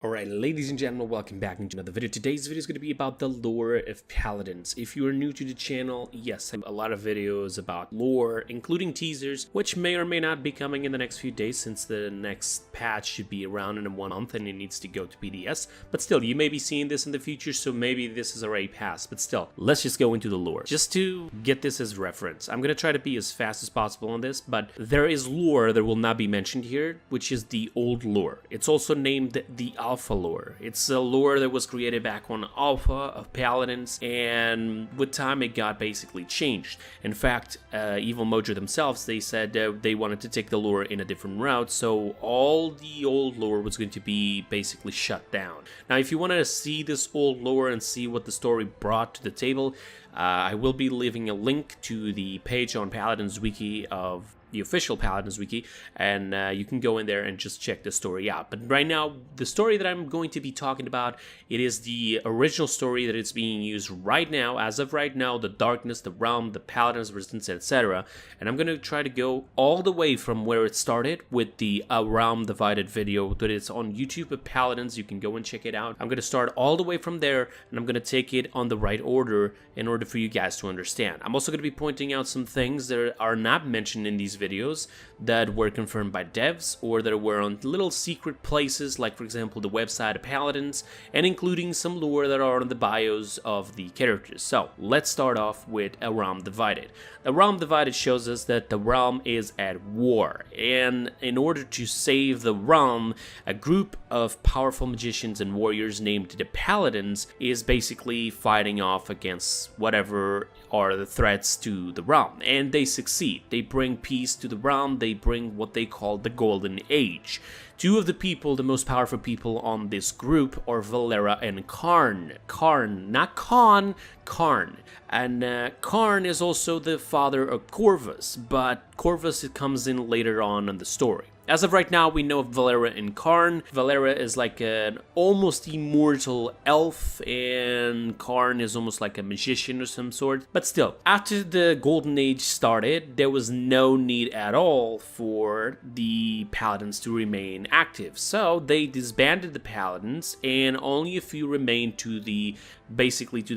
Alright, ladies and gentlemen, welcome back into another video. Today's video is going to be about the lore of Paladins. If you are new to the channel, yes, I have a lot of videos about lore, including teasers, which may or may not be coming in the next few days since the next patch should be around in 1 month and it needs to go to PDS. But still, you may be seeing this in the future, so maybe this is already past. But still, let's just go into the lore. Just to get this as reference, I'm going to try to be as fast as possible on this, but there is lore that will not be mentioned here, which is the old lore. It's also named the Alpha lore. It's a lore that was created back on Alpha of Paladins, and with time it got basically changed. In fact, Evil Mojo themselves, they said they wanted to take the lore in a different route, so all the old lore was going to be basically shut down. Now, if you want to see this old lore and see what the story brought to the table, I will be leaving a link to the page on Paladins Wiki of the official Paladins Wiki, and you can go in there and just check the story out. But right now, the story that I'm going to be talking about, it is the original story that is being used right now, as of right now, the Darkness, the Realm, the Paladins, Resistance, etc. And I'm going to try to go all the way from where it started with the Realm Divided video that is on YouTube of Paladins. You can go and check it out. I'm going to start all the way from there, and I'm going to take it on the right order in order for you guys to understand. I'm also going to be pointing out some things that are not mentioned in these videos that were confirmed by devs or that were on little secret places, like for example the website of Paladins, and including some lore that are on the bios of the characters. So let's start off with A Realm Divided. A Realm Divided shows us that the realm is at war, and in order to save the realm, a group of powerful magicians and warriors named the Paladins is basically fighting off against whatever are the threats to the realm, and they succeed. They bring peace to the realm. They bring what they call the Golden Age. Two of the people, the most powerful people on this group, are Valera and Karn. Karn, not Khan, Karn. And Karn is also the father of Corvus, but Corvus comes in later on in the story. As of right now, we know of Valera and Karn. Valera is like an almost immortal elf, and Karn is almost like a magician of some sort. But still, after the Golden Age started, there was no need at all for the Paladins to remain active. So they disbanded the Paladins, and only a few remained to the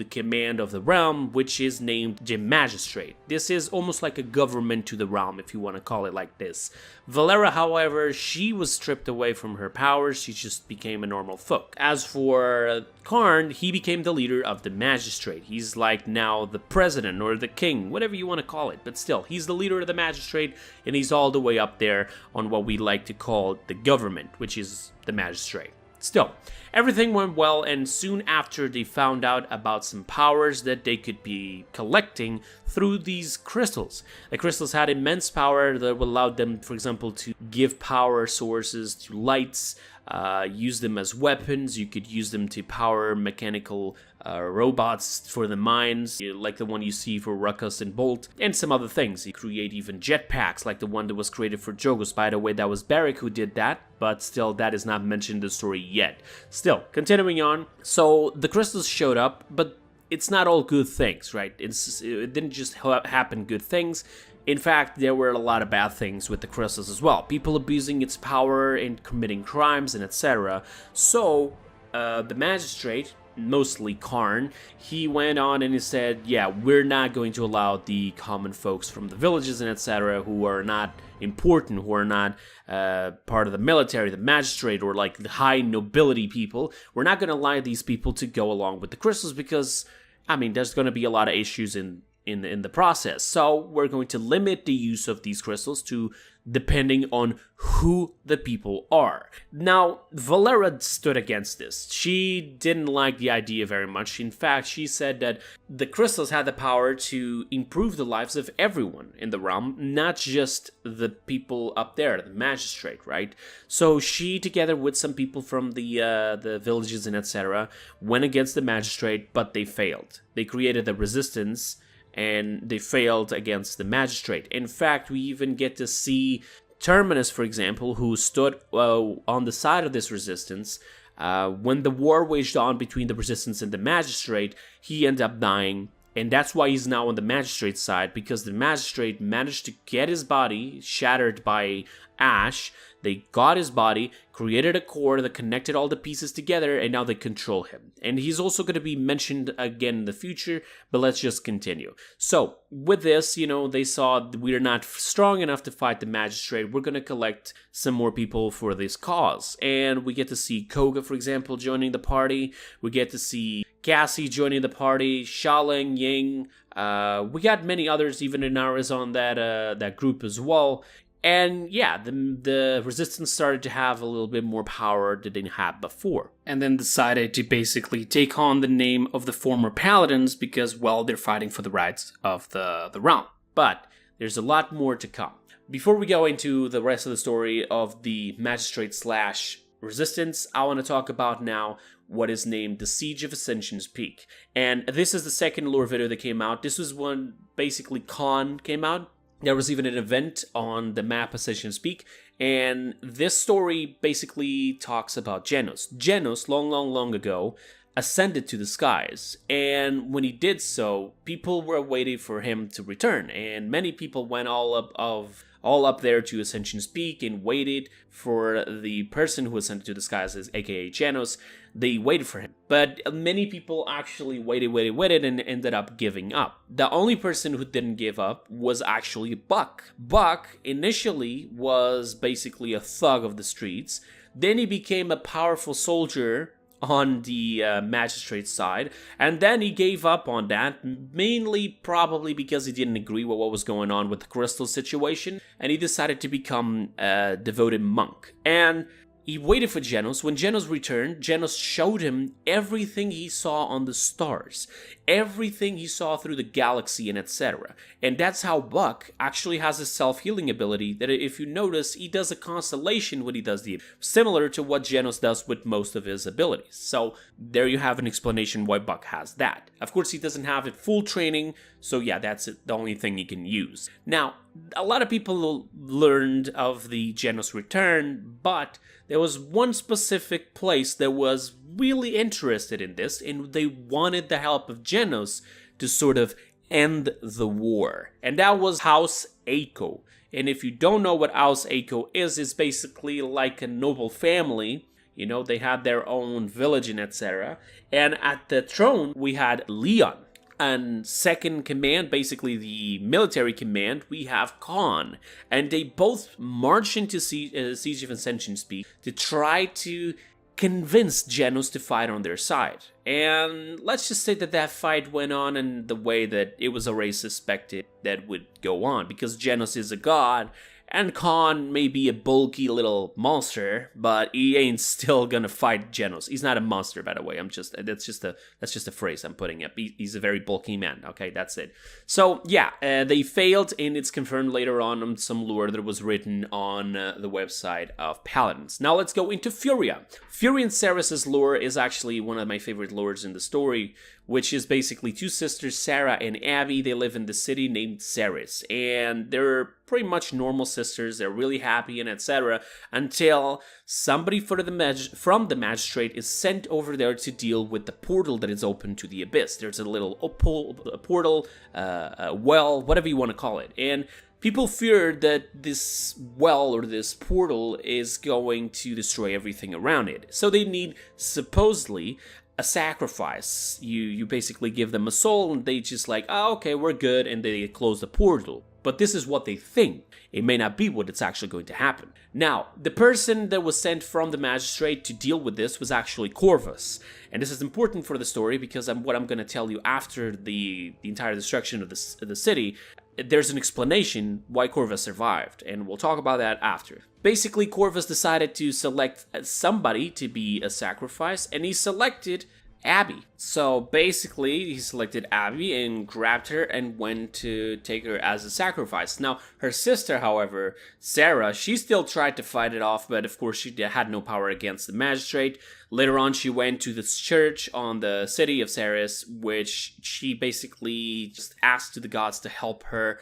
command of the realm, which is named the Magistrate. This is almost like a government to the realm, if you want to call it like this. Valera, however, she was stripped away from her powers. She just became a normal folk. As for Karn, he became the leader of the Magistrate. He's like now the president or the king, whatever you want to call it, but still, he's the leader of the Magistrate, and he's all the way up there on what we like to call the government, which is the Magistrate. Still, everything went well, and soon after they found out about some powers that they could be collecting through these crystals. The crystals had immense power that allowed them, for example, to give power sources to lights, use them as weapons. You could use them to power mechanical robots for the mines, like the one you see for Ruckus and Bolt, and some other things. You create even jetpacks, like the one that was created for Jogos. By the way, that was Barrick who did that, but still, that is not mentioned in the story yet. Still, continuing on, so the crystals showed up, but it's not all good things, right? It didn't just happen good things. In fact, there were a lot of bad things with the crystals as well. People abusing its power and committing crimes and etc. So, the Magistrate, mostly Karn, he went on and he said, yeah, we're not going to allow the common folks from the villages and etc. who are not important, who are not part of the military, the magistrate, or like the high nobility people. We're not going to allow these people to go along with the crystals because, I mean, there's going to be a lot of issues in the process. So we're going to limit the use of these crystals to depending on who the people are. Now, Valera stood against this. She didn't like the idea very much. In fact, she said that the crystals had the power to improve the lives of everyone in the realm, not just the people up there, the Magistrate, right? So she, together with some people from the villages and etc., went against the Magistrate, but they failed. They created a resistance, and they failed against the Magistrate. In fact, we even get to see Terminus, for example, who stood on the side of this resistance. When the war waged on between the resistance and the Magistrate, he ended up dying And that's why he's now on the magistrate's side, because the magistrate managed to get his body shattered by Ash. They got his body, created a core that connected all the pieces together, and now they control him. And he's also going to be mentioned again in the future, but let's just continue. So, with this, they saw we're not strong enough to fight the magistrate. We're going to collect some more people for this cause. And we get to see Koga, for example, joining the party. We get to see Cassie joining the party, Xialing, Ying. We got many others, even Inara's on that group as well. And yeah, the resistance started to have a little bit more power than they had before. And then decided to basically take on the name of the former Paladins because, well, they're fighting for the rights of the realm. But there's a lot more to come. Before we go into the rest of the story of the magistrate / resistance, I want to talk about now what is named the Siege of Ascension's Peak. And this is the second lore video that came out. This was when basically Khan came out. There was even an event on the map Ascension's Peak, and this story basically talks about Genos. Genos, long ago, ascended to the skies, and when he did so, people were waiting for him to return, and many people went all up there to Ascension's Peak and waited for the person who ascended to the skies, aka Genos. They waited for him. But many people actually waited and ended up giving up. The only person who didn't give up was actually Buck. Buck initially was basically a thug of the streets. Then he became a powerful soldier on the magistrate's side, and then he gave up on that, mainly probably because he didn't agree with what was going on with the crystal situation, and he decided to become a devoted monk. And he waited for Genos. When Genos returned, Genos showed him everything he saw on the stars, everything he saw through the galaxy, and etc. And that's how Buck actually has a self-healing ability that, if you notice, he does a constellation when he does similar to what Genos does with most of his abilities. So there you have an explanation why Buck has that. Of course, he doesn't have it full training, so yeah, that's the only thing he can use. Now, a lot of people learned of the Genos return, but there was one specific place that was really interested in this, and they wanted the help of Genos to sort of end the war. And that was House Aiko. And if you don't know what House Aiko is, it's basically like a noble family. They had their own village and etc. And at the throne, we had Leon. And second command, basically the military command, we have Khan. And they both march into Siege of Ascension's Peak to try to convince Genos to fight on their side. And let's just say that fight went on in the way that it was already suspected that would go on, because Genos is a god, and Khan may be a bulky little monster, but he ain't still gonna fight Genos. He's not a monster, by the way. That's just a phrase I'm putting up. He's a very bulky man. Okay, that's it. So yeah, they failed, and it's confirmed later on some lore that was written on the website of Paladins. Now let's go into Furia. Furia and Seris' lore is actually one of my favorite lores in the story, which is basically two sisters, Sarah and Abby. They live in the city named Seris, and they're pretty much normal sisters. They're really happy and etc. until somebody from the magistrate is sent over there to deal with the portal that is open to the abyss. There's a little portal, well, whatever you want to call it, and people feared that this well or this portal is going to destroy everything around it. So they need, supposedly, a sacrifice. You basically give them a soul, and they just like, oh, okay, we're good, and they close the portal. But this is what they think. It may not be what it's actually going to happen. Now, the person that was sent from the magistrate to deal with this was actually Corvus. And this is important for the story because what I'm going to tell you after the entire destruction of the city, there's an explanation why Corvus survived, and we'll talk about that after. Basically, Corvus decided to select somebody to be a sacrifice, and he selected Abby. So basically, he selected Abby and grabbed her and went to take her as a sacrifice. Now, her sister, however, Sarah, she still tried to fight it off, but of course she had no power against the magistrate. Later on, she went to this church on the city of Seris, which she basically just asked to the gods to help her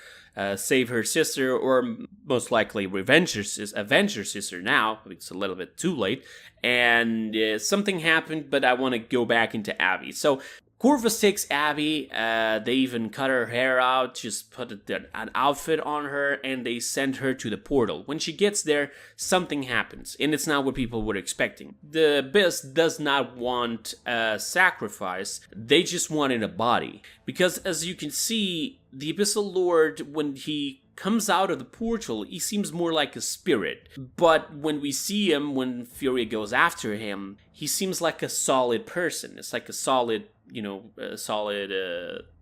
save her sister, or most likely avenge her sister now. It's a little bit too late. And something happened, but I want to go back into Abby. So Corvus takes Abby, they even cut her hair out, just put an outfit on her, and they send her to the portal. When she gets there, something happens, and it's not what people were expecting. The Abyss does not want a sacrifice, they just wanted a body. Because as you can see, the Abyssal Lord, when he comes out of the portal, he seems more like a spirit. But when we see him, when Furia goes after him, he seems like a solid person. It's like a solid,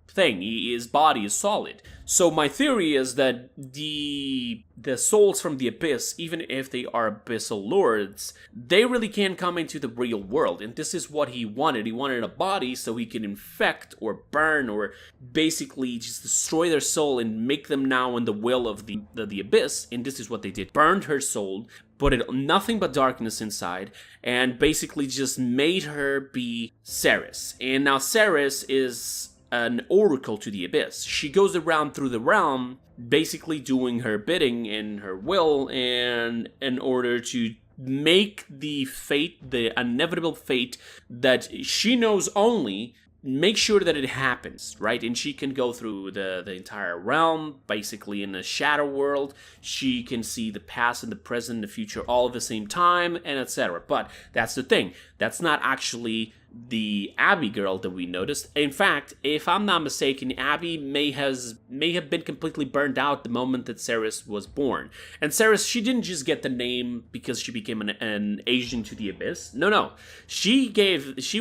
thing. His body is solid. So my theory is that the souls from the Abyss, even if they are Abyssal Lords, they really can't come into the real world. And this is what he wanted. He wanted a body so he can infect or burn or basically just destroy their soul and make them now in the will of the Abyss. And this is what they did. Burned her soul, put it nothing but darkness inside, and basically just made her be Seris. And now Seris is an oracle to the Abyss. She goes around through the realm, basically doing her bidding in her will, and in order to make the fate, the inevitable fate that she knows only, make sure that it happens, right? And she can go through the entire realm, basically in a shadow world. She can see the past and the present and the future all at the same time, and etc. But that's the thing. That's not actually the Abby girl that we noticed. In fact, if I'm not mistaken, Abby may have been completely burned out the moment that Seris was born. And Seris, she didn't just get the name because she became an agent to the Abyss. No. She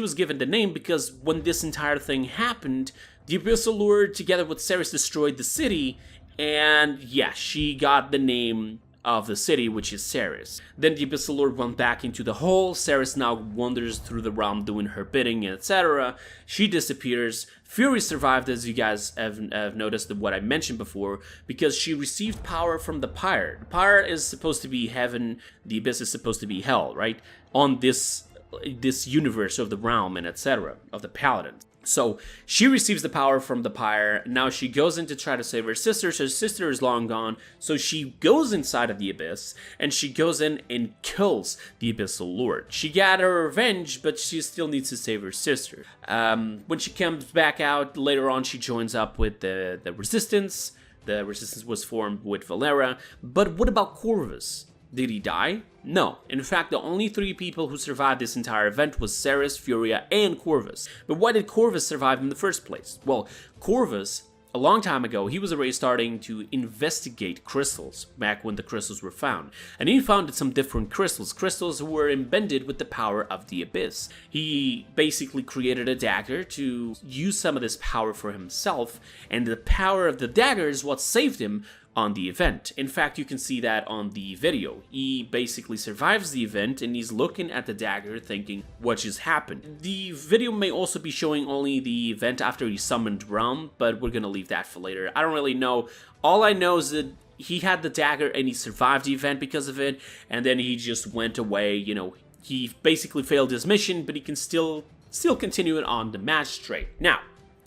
was given the name because when this entire thing happened, the Abyssal Lord together with Seris destroyed the city, and yeah, she got the name of the city, which is Seris. Then the Abyssal Lord went back into the hole. Seris now wanders through the realm doing her bidding, etc. She disappears. Furia survived, as you guys have noticed what I mentioned before, because she received power from the Pyre. The Pyre is supposed to be heaven, the Abyss is supposed to be hell, right? On this universe of the realm and etc. of the Paladins. So she receives the power from the Pyre. Now she goes in to try to save her sister. So her sister is long gone. So she goes inside of the Abyss and she goes in and kills the Abyssal Lord. She got her revenge, but she still needs to save her sister. When she comes back out later on, she joins up with the Resistance. The Resistance was formed with Valera. But what about Corvus? Did he die? No. In fact, the only 3 people who survived this entire event was Seris, Furia, and Corvus. But why did Corvus survive in the first place? Well, Corvus, a long time ago, he was already starting to investigate crystals, back when the crystals were found. And he found some different crystals who were embedded with the power of the Abyss. He basically created a dagger to use some of this power for himself, and the power of the dagger is what saved him on the event. In fact, you can see that on the video. He basically survives the event and he's looking at the dagger thinking, what just happened? The video may also be showing only the event after he summoned Realm, but we're gonna leave that for later. I don't really know. All I know is that he had the dagger and he survived the event because of it, and then he just went away. You know, he basically failed his mission, but he can still continue it on the match straight. Now,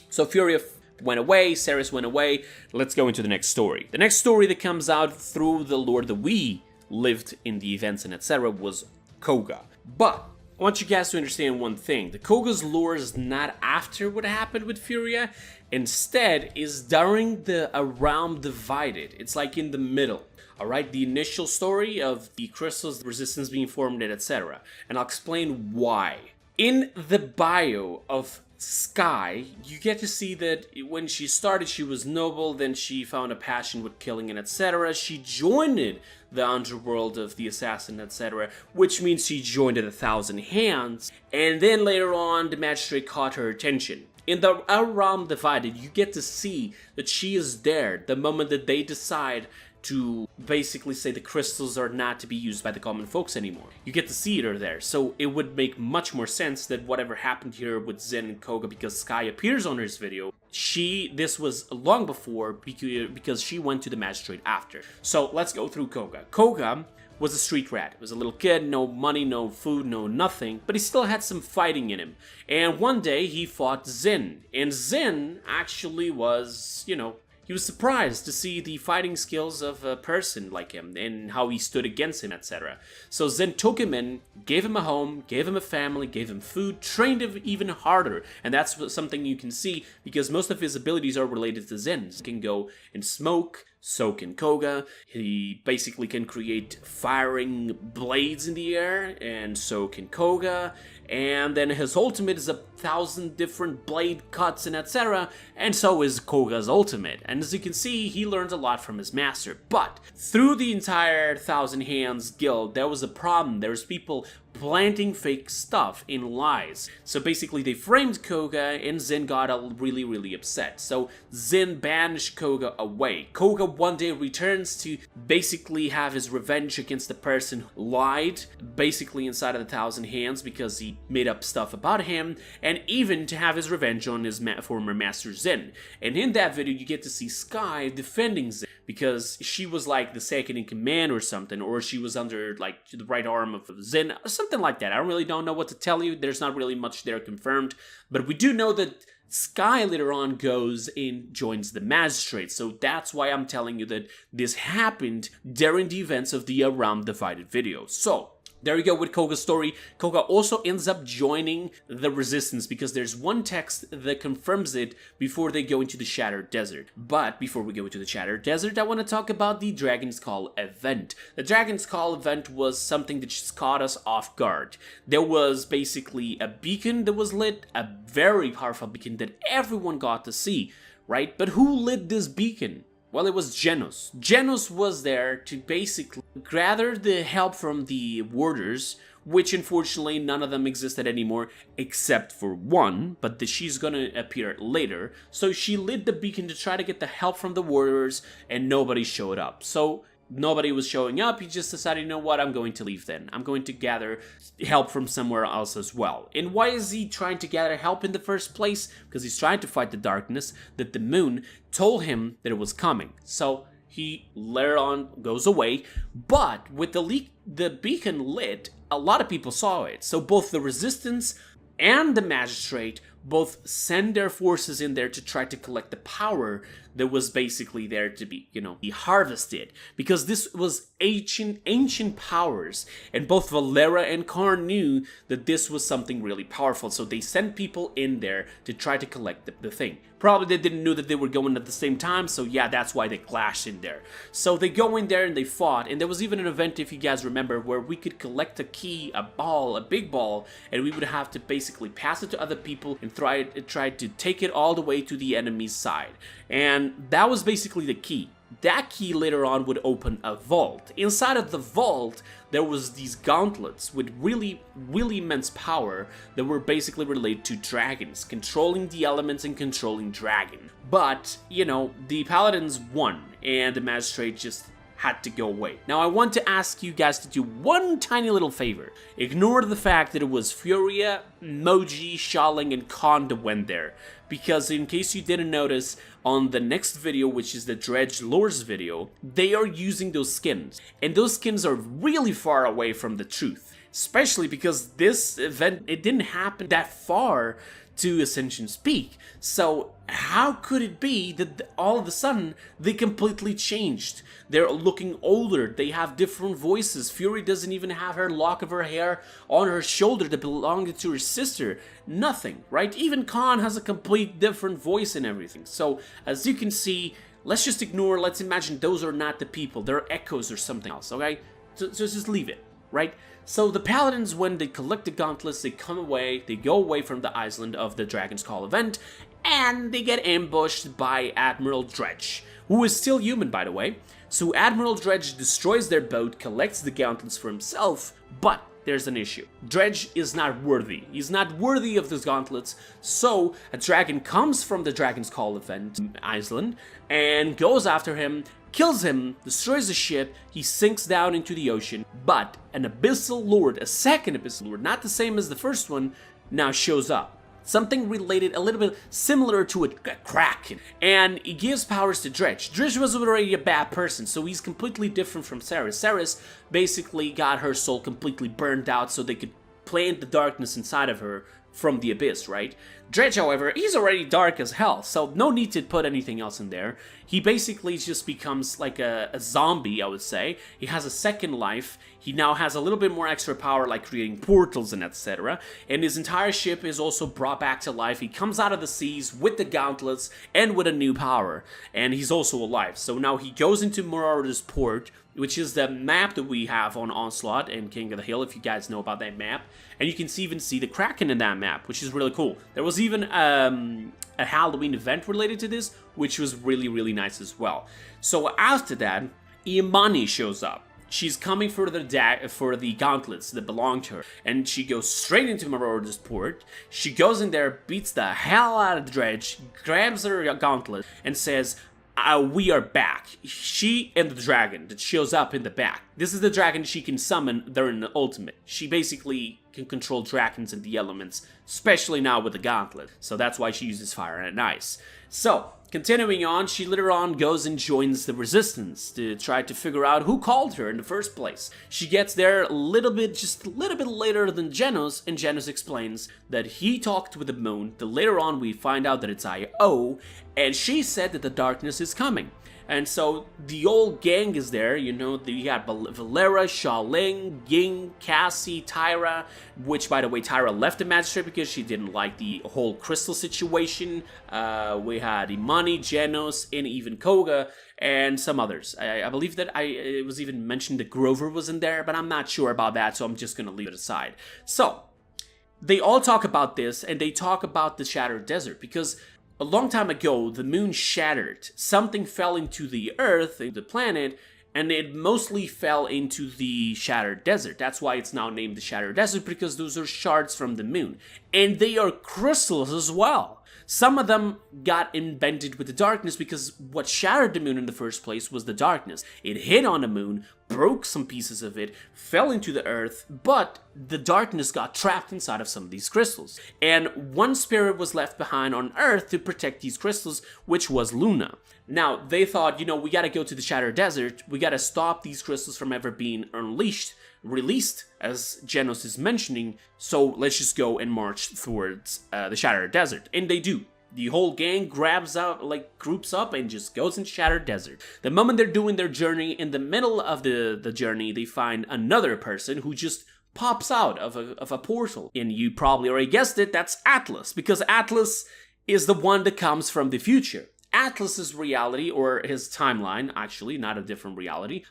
so Furia went away, Seris went away. Let's go into the next story. The next story that comes out through the lore that we lived in the events and etc. was Koga. But I want you guys to understand one thing. The Koga's lore is not after what happened with Furia. Instead, is during the realm divided. It's like in the middle. Alright, the initial story of the crystals, the resistance being formed, and etc. And I'll explain why. In the bio of Sky, you get to see that when she started, she was noble, then she found a passion with killing and etc. She joined the underworld of the assassin, etc., which means she joined the 1,000 Hands, and then later on, the magistrate caught her attention. In the realm divided, you get to see that she is there the moment that they decide to basically say the crystals are not to be used by the common folks anymore. You get to see her there, so it would make much more sense that whatever happened here with Zen and Koga, because Sky appears on this video, this was long before because she went to the magistrate after. So let's go through Koga. Koga was a street rat. He was a little kid, no money, no food, no nothing, but he still had some fighting in him. And one day he fought Zen, and Zen actually was, you know, he was surprised to see the fighting skills of a person like him and how he stood against him, etc. So Zen took him in, gave him a home, gave him a family, gave him food, trained him even harder. And that's something you can see because most of his abilities are related to Zen. He can go and smoke, so can Koga. He basically can create firing blades in the air, and so can Koga. And then his ultimate is 1,000 different blade cuts and etc. And so is Koga's ultimate. And as you can see, he learns a lot from his master. But through the entire Thousand Hands guild, there was a problem. There's people planting fake stuff in lies. So basically they framed Koga and Zen got really upset. So Zen banished Koga away. Koga one day returns to basically have his revenge against the person who lied basically inside of the Thousand Hands because he made up stuff about him, and even to have his revenge on his former master Zen. And in that video you get to see Sky defending Zen because she was like the second in command or something, or she was under like the right arm of Zen, or something like that. I really don't know what to tell you. There's not really much there confirmed, but we do know that Sky later on goes and joins the magistrate, so that's why I'm telling you that this happened during the events of the Realm Divided video. So there you go with Koga's story. Koga also ends up joining the Resistance because there's one text that confirms it before they go into the Shattered Desert. But before we go into the Shattered Desert, I want to talk about the Dragon's Call event. The Dragon's Call event was something that just caught us off guard. There was basically a beacon that was lit, a very powerful beacon that everyone got to see, right? But who lit this beacon? Well, it was Genos. Genos was there to basically gather the help from the warders, which unfortunately none of them existed anymore except for one, but she's gonna appear later. So she lit the beacon to try to get the help from the warders, and nobody showed up. So nobody was showing up. He just decided, you know what, I'm going to leave then. I'm going to gather help from somewhere else as well. And why is he trying to gather help in the first place? Because he's trying to fight the darkness that the moon told him that it was coming. So he later on goes away, but with the beacon lit, a lot of people saw it. So both the Resistance and the Magistrate both send their forces in there to try to collect the power that was basically there to be, be harvested. Because this was ancient powers, and both Valera and Karn knew that this was something really powerful, so they sent people in there to try to collect the thing. Probably they didn't know that they were going at the same time, so yeah, that's why they clashed in there. So they go in there and they fought, and there was even an event, if you guys remember, where we could collect a key, a ball, a big ball, and we would have to basically pass it to other people and try to take it all the way to the enemy's side. And that was basically the key. That key later on would open a vault. Inside of the vault, there was these gauntlets with really immense power that were basically related to dragons, controlling the elements and controlling dragon. But, the Paladins won, and the Magistrate just had to go away. Now I want to ask you guys to do one tiny little favor. Ignore the fact that it was Furia, Moji, Shaling, and Khan that went there. Because in case you didn't notice, on the next video, which is the Dredge Lores video, they are using those skins. And those skins are really far away from the truth. Especially because this event, it didn't happen that far to Ascension's peak. So how could it be that all of a sudden they completely changed? They're looking older, they have different voices. Fury doesn't even have her lock of her hair on her shoulder that belonged to her sister. Nothing, right? Even Khan has a complete different voice and everything. So as you can see, let's just ignore, let's imagine those are not the people, they're echoes or something else, okay? So just leave it, right? So the Paladins, when they collect the gauntlets, they come away, they go away from the island of the Dragon's Call event, and they get ambushed by Admiral Dredge, who is still human, by the way. So Admiral Dredge destroys their boat, collects the gauntlets for himself, but there's an issue. Dredge is not worthy. He's not worthy of those gauntlets, so a dragon comes from the Dragon's Call event island and goes after him, kills him, destroys the ship, he sinks down into the ocean, but an Abyssal Lord, a second Abyssal Lord, not the same as the first one, now shows up. Something related, a little bit similar to a Kraken. And he gives powers to Dredge. Dredge was already a bad person, so he's completely different from Seris. Seris basically got her soul completely burned out so they could plant the darkness inside of her from the abyss, right? Dredge, however, he's already dark as hell, so no need to put anything else in there. He basically just becomes like a zombie, I would say. He has a second life. He now has a little bit more extra power, like creating portals and etc. And his entire ship is also brought back to life. He comes out of the seas with the gauntlets and with a new power. And he's also alive. So now he goes into Marauder's Port, which is the map that we have on Onslaught and King of the Hill, if you guys know about that map. And you can even see the Kraken in that map, which is really cool. There was even a Halloween event related to this, which was really, really nice as well. So after that, Imani shows up. She's coming for the gauntlets that belong to her, and she goes straight into Marauder's Port. She goes in there, beats the hell out of Dredge, grabs her gauntlet, and says, we are back. She and the dragon that shows up in the back. This is the dragon she can summon during the ultimate. She basically can control dragons and the elements, especially now with the gauntlet. So that's why she uses fire and ice. So, continuing on, she later on goes and joins the resistance to try to figure out who called her in the first place. She gets there just a little bit later than Genos, and Genos explains that he talked with the moon. That later on we find out that it's Io, and she said that the darkness is coming. And so the old gang is there, you know, you got Valera, Xiaoling, Ying, Cassie, Tyra, which, by the way, Tyra left the Magistrate because she didn't like the whole crystal situation. We had Imani, Genos, and even Koga, and some others. I believe that it was even mentioned that Grover was in there, but I'm not sure about that, so I'm just going to leave it aside. So, they all talk about this, and they talk about the Shattered Desert, because a long time ago, the moon shattered. Something fell into the Earth, the planet, and it mostly fell into the Shattered Desert. That's why it's now named the Shattered Desert, because those are shards from the moon. And they are crystals as well. Some of them got invented with the darkness because what shattered the moon in the first place was the darkness. It hit on the moon, broke some pieces of it, fell into the earth, but the darkness got trapped inside of some of these crystals. And one spirit was left behind on Earth to protect these crystals, which was Luna. Now, they thought, you know, we gotta go to the Shattered Desert, we gotta stop these crystals from ever being released, as Genos is mentioning, so let's just go and march towards the Shattered Desert. And they do. The whole gang groups up and just goes into Shattered Desert. The moment they're doing their journey, in the middle of the journey, they find another person who just pops out of a portal. And you probably already guessed it, that's Atlas, because Atlas is the one that comes from the future. Atlas's reality, or his timeline, actually, not a different reality,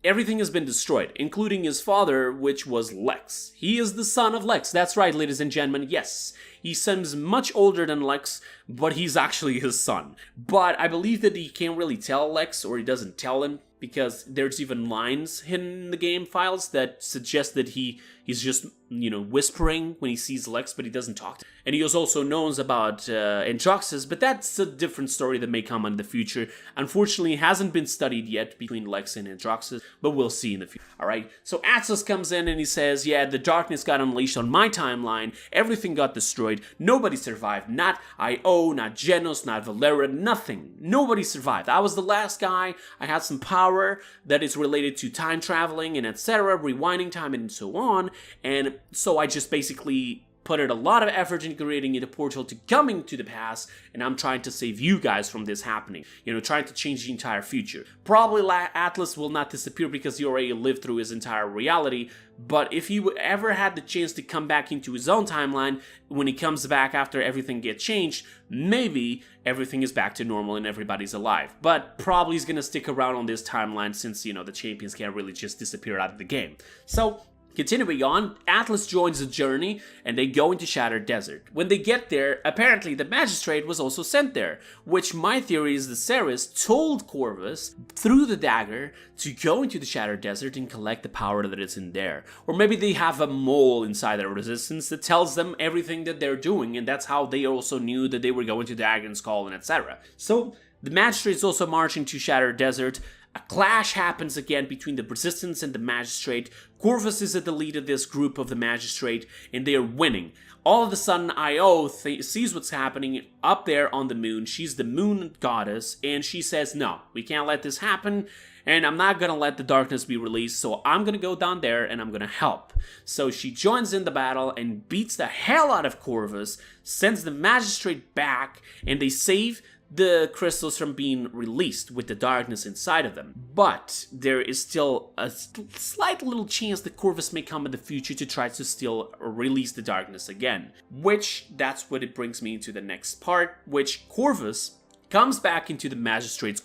everything has been destroyed, including his father, which was Lex. He is the son of Lex. That's right, ladies and gentlemen, yes. He seems much older than Lex, but he's actually his son. But I believe that he can't really tell Lex, or he doesn't tell him, because there's even lines hidden in the game files that suggest that he's just, you know, whispering when he sees Lex, but he doesn't talk to him. And he also knows about Androxus, but that's a different story that may come in the future. Unfortunately, it hasn't been studied yet between Lex and Androxus, but we'll see in the future. Alright, so Atlas comes in and he says, yeah, the darkness got unleashed on my timeline, everything got destroyed, nobody survived, not Io, not Genos, not Valera, nothing. Nobody survived. I was the last guy, I had some power that is related to time traveling and etc., rewinding time and so on, and so I just basically put a lot of effort in creating a portal to coming to the past, and I'm trying to save you guys from this happening. You know, trying to change the entire future. Probably Atlas will not disappear because he already lived through his entire reality, but if he ever had the chance to come back into his own timeline, when he comes back after everything gets changed, maybe everything is back to normal and everybody's alive. But probably he's gonna stick around on this timeline since, you know, the champions can't really just disappear out of the game. So, continuing on, Atlas joins the journey and they go into Shattered Desert. When they get there, apparently the Magistrate was also sent there, which my theory is that Seris told Corvus through the dagger to go into the Shattered Desert and collect the power that is in there. Or maybe they have a mole inside their resistance that tells them everything that they're doing, and that's how they also knew that they were going to Dragon's Call and etc. So, the Magistrate is also marching to Shattered Desert. A clash happens again between the Resistance and the Magistrate. Corvus is at the lead of this group of the Magistrate, and they are winning. All of a sudden, Io sees what's happening up there on the moon. She's the moon goddess, and she says, no, we can't let this happen. and I'm not gonna let the darkness be released, so I'm gonna go down there and I'm gonna help. So she joins in the battle and beats the hell out of Corvus, sends the magistrate back, and they save the crystals from being released with the darkness inside of them. But there is still a slight little chance that Corvus may come in the future to try to still release the darkness again. Which, that's what it brings me into the next part, which Corvus comes back into the magistrate's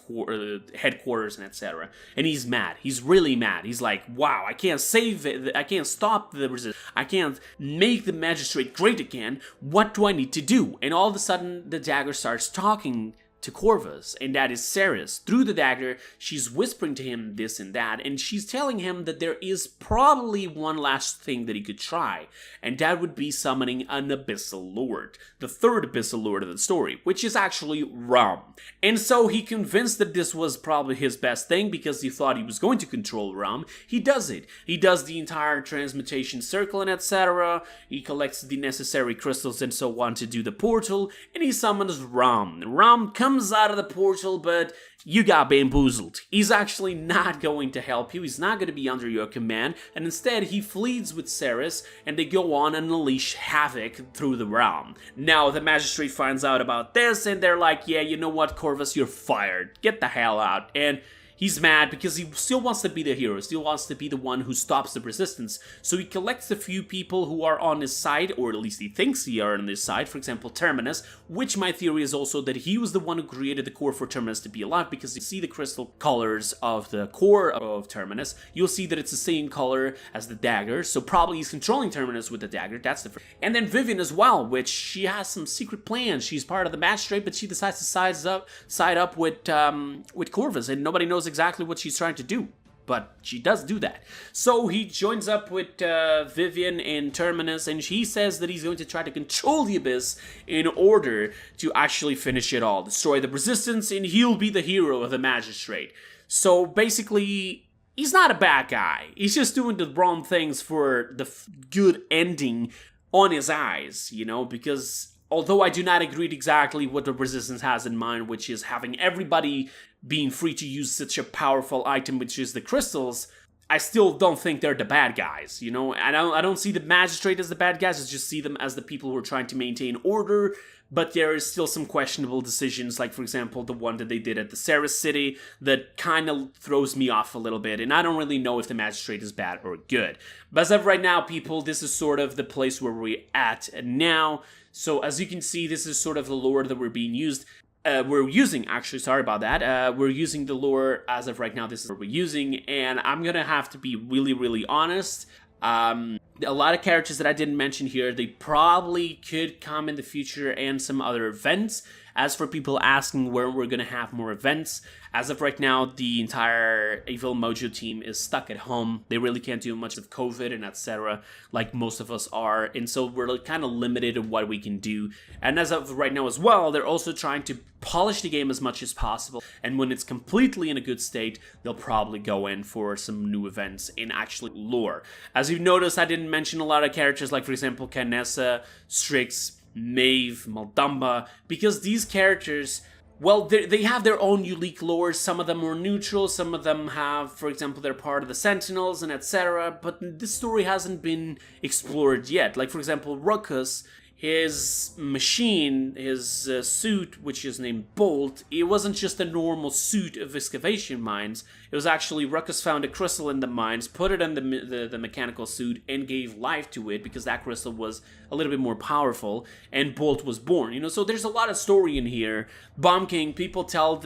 headquarters and etc. And he's mad. He's really mad. He's like, wow, I can't save it. I can't stop the resistance. I can't make the magistrate great again. What do I need to do? And all of a sudden, the dagger starts talking to Corvus, and that is Seris. Through the dagger, she's whispering to him this and that, and she's telling him that there is probably one last thing that he could try, and that would be summoning an Abyssal Lord, the third Abyssal Lord of the story, which is actually Rum. And so he convinced that this was probably his best thing because he thought he was going to control Rum. He does it. He does the entire transmutation circle and etc. He collects the necessary crystals and so on to do the portal, and he summons Rum. Rum comes out of the portal, but you got bamboozled. He's actually not going to help you. He's not going to be under your command, and instead he flees with Seris, and they go on and unleash havoc through the realm. Now the magistrate finds out about this, and they're like, yeah, you know what, Corvus, you're fired. Get the hell out. And he's mad because he still wants to be the hero, still wants to be the one who stops the resistance. So he collects a few people who are on his side, or at least he thinks they are on his side. For example, Terminus, which my theory is also that he was the one who created the core for Terminus to be alive, because you see the crystal colors of the core of Terminus, you'll see that it's the same color as the dagger, so probably he's controlling Terminus with the dagger. That's the first. And then Vivian as well, which she has some secret plans. She's part of the magistrate, but she decides to side up with Corvus, and nobody knows exactly what she's trying to do, but she does do that. So he joins up with Vivian and Terminus, and he says that he's going to try to control the Abyss in order to actually finish it all, destroy the resistance, and he'll be the hero of the magistrate. So basically, he's not a bad guy. He's just doing the wrong things for the good ending on his eyes, you know, because although I do not agree exactly what the resistance has in mind, which is having everybody being free to use such a powerful item, which is the crystals, I still don't think they're the bad guys, you know? I don't see the magistrate as the bad guys, I just see them as the people who are trying to maintain order, but there is still some questionable decisions, like, for example, the one that they did at the Seris city that kind of throws me off a little bit, and I don't really know if the magistrate is bad or good. But as of right now, people, this is sort of the place where we're at now. So as you can see, this is sort of the lore that we're using, actually, sorry about that. We're using the lore as of right now. This is what we're using, and I'm gonna have to be really, really honest. A lot of characters that I didn't mention here, they probably could come in the future, and some other events. As for people asking where we're gonna have more events, as of right now, the entire Evil Mojo team is stuck at home. They really can't do much of COVID and etc. like most of us are, and so we're kind of limited in what we can do. And as of right now as well, they're also trying to polish the game as much as possible, and when it's completely in a good state, they'll probably go in for some new events in actually lore. As you've noticed, I didn't mention a lot of characters like, for example, Canessa, Strix, Maeve, Maldamba, because these characters, well, they have their own unique lore. Some of them are neutral, some of them have, for example, they're part of the Sentinels and etc., but this story hasn't been explored yet. Like, for example, Ruckus, his machine, his suit, which is named Bolt, it wasn't just a normal suit of excavation mines. It was actually, Ruckus found a crystal in the mines, put it in the mechanical suit, and gave life to it because that crystal was a little bit more powerful, and Bolt was born, you know? So there's a lot of story in here. Bomb King, people tell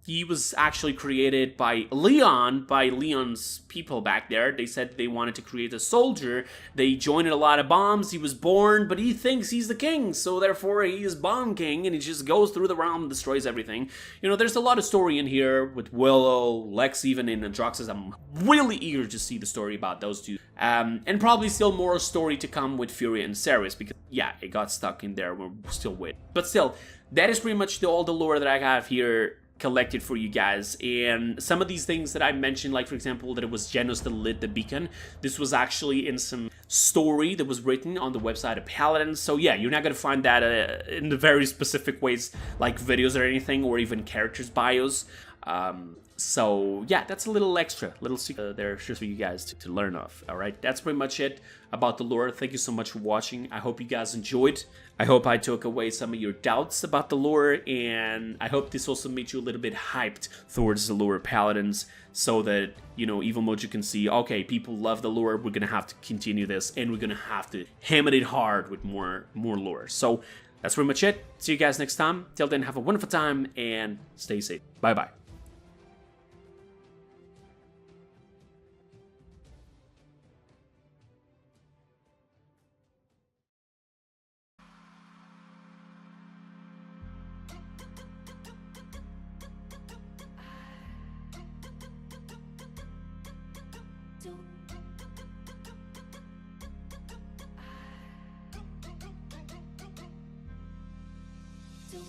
he was actually created by Leon's people back there. They said they wanted to create a soldier. They joined a lot of bombs. He was born, but he thinks he's the king, so therefore he is Bomb King, and he just goes through the realm and destroys everything. You know, there's a lot of story in here with Willow, Lex, even in Androxus. I'm really eager to see the story about those two. And probably still more story to come with Furia and Seris, because, yeah, it got stuck in there. We're still waiting. But still, that is pretty much all the lore that I have here collected for you guys. And some of these things that I mentioned, like, for example, that it was Genos that lit the beacon, this was actually in some story that was written on the website of Paladins. So yeah, you're not gonna find that in the very specific ways like videos or anything, or even characters bios. So yeah, that's a little extra, little secret there just for you guys to learn of. All right, that's pretty much it about the lore. Thank you so much for watching. I hope you guys enjoyed. I hope I took away some of your doubts about the lore, and I hope this also made you a little bit hyped towards the lore Paladins, so that, you know, Evil Mojo can see, okay, people love the lore, we're gonna have to continue this, and we're gonna have to hammer it hard with more lore. So that's pretty much it. See you guys next time. Till then, have a wonderful time and stay safe. Bye bye. Do